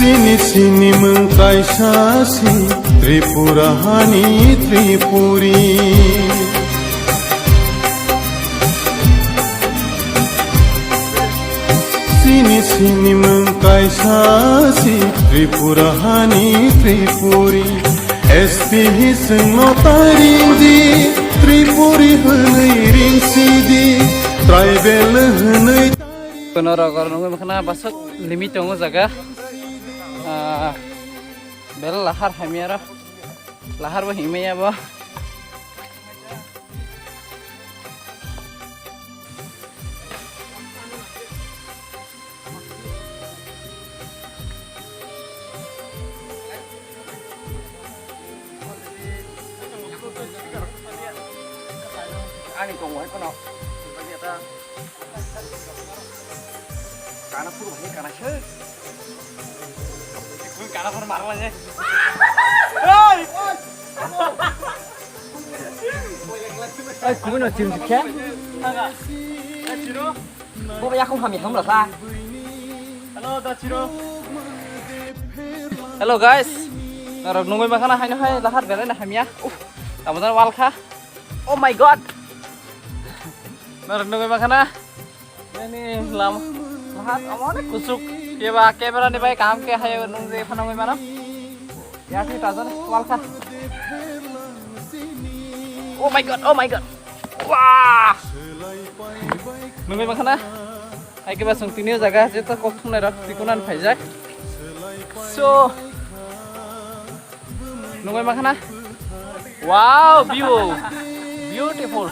Sini sini mengkaisasi Tripurahani Tripuri Sini sini mengkaisasi Tripurahani Tripuri Estihi sengno taringdi Tripuri henei ringsidi Tribal henei Penora kornong makna basuk limit tongo jaga bel lahar hamiara lahar ba himaya ba ani tong wai kono bageta kana puru bhai kana chhe kun kana phone marla je oi oi kun no chim khe chiro bo ya không hàm gì không là sao hello ta chiro hello guys rok nungoi makana hai no hai lahar bele na hamia tamudan wal kha oh my god rok nungoi makana ini lam lahat amone kusuk keba kamera ni bai kam ke hayo nung je phanong mana ya thi ta jan wal kha oh my god wah nung bai makana hai ke ba sung tini jaga je ta kok thum nai rak tikunan phai jai so nung bai makana wow beautiful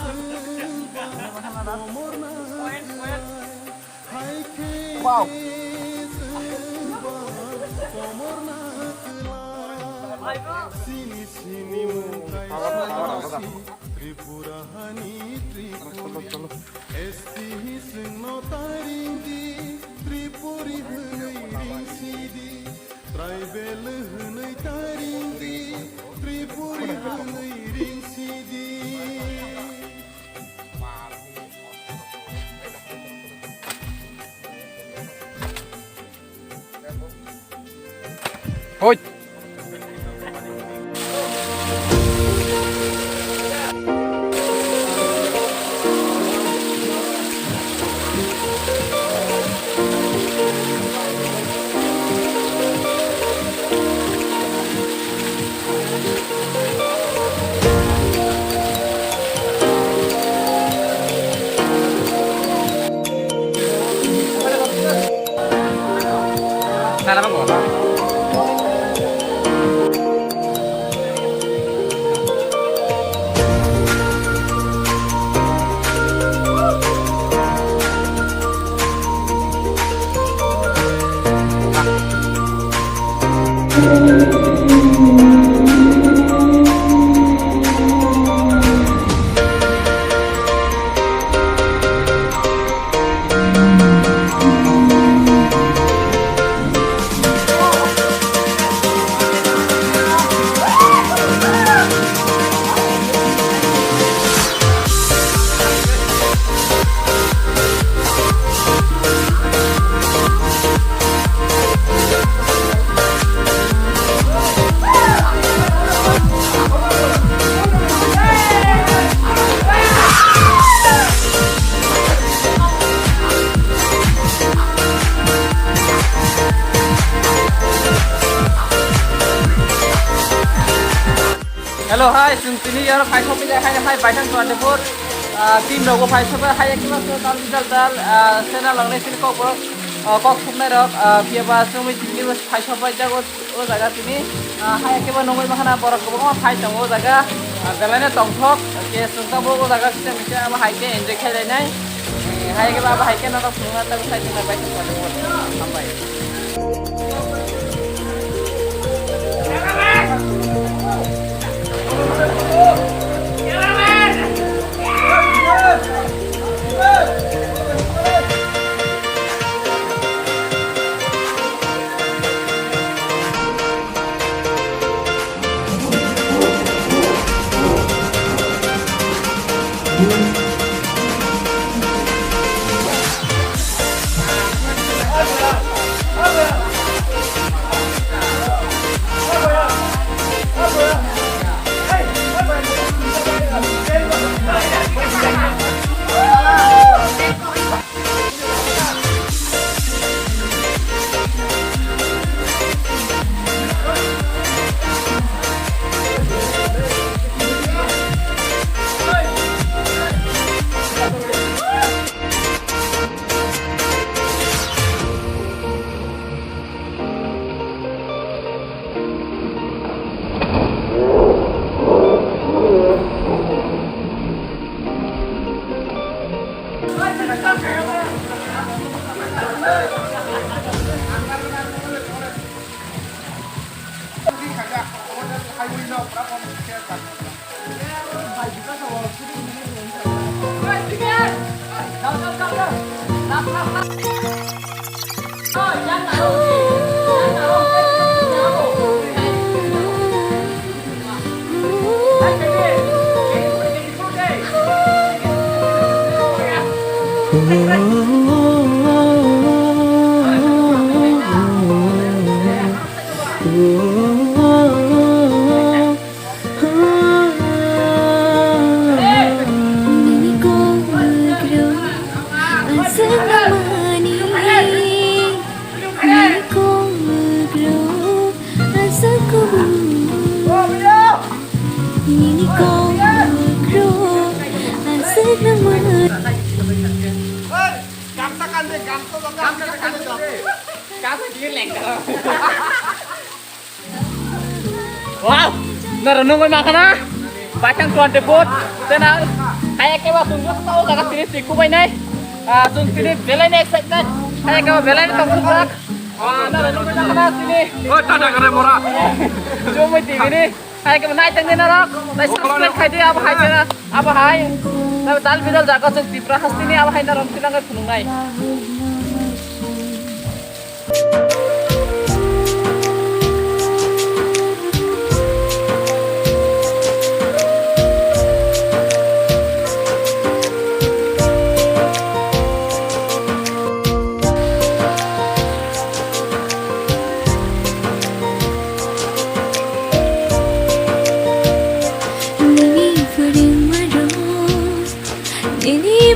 wow Tripurahani Tripuri Estihi sengno taringdi Tripuri henei ringsidi Tribal henei taringdi Tripuri henei ringsidi Ôi Này là bác ngủ Hello hai sung tini yar phai thop ja hai bai thang tuan depot team logo phai thop hai ek mas dal dal sena langne sin ko kok thop nai rok pia ba sumi tini mas phai thop ja o jaga tini hai ek ba nongoi mahana borok ko phai tang o jaga galane tong thok ke sung ta bo o jaga kita mita ama hai ke enjoy khai lai nai hai ke ba hai ke na ta sunga ta sai tini bai thang tuan depot sampai Wow, naranong ko mga na. Bacang tuan debut, tenang. Kayak kewa sungguh tahu kakak sini siku bainai. Sung sini belai ni excited. Kayak kewa belai ni tanggurak. Naranong ko mga na sini. Oh, tanda kare mora. Cuma TV ni. Kayak kewa naik tengah narak. Naik subscribe kai dia apa hai cina, apa hai. Nabi tal video jaga sung tibra hasti ni apa hai naranong sini angkat punungai.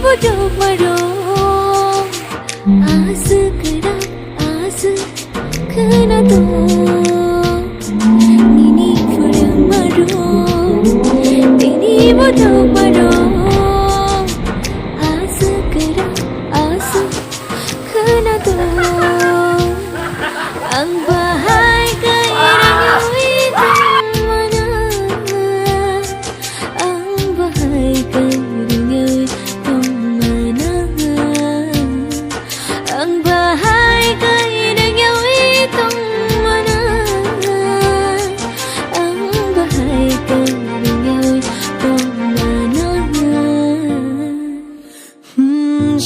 Bodok marong as kena tu nini furang marong ini bodok marong as kena tu ang bahay kairang itu mana ang bahay kairang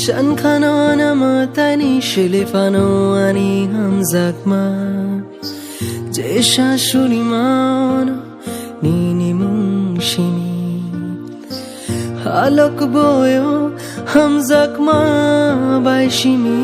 Shan kano nama tani shilifano ani hamzakma Jesha shulimano nini mungshimi Halok boyo hamzakma baishimi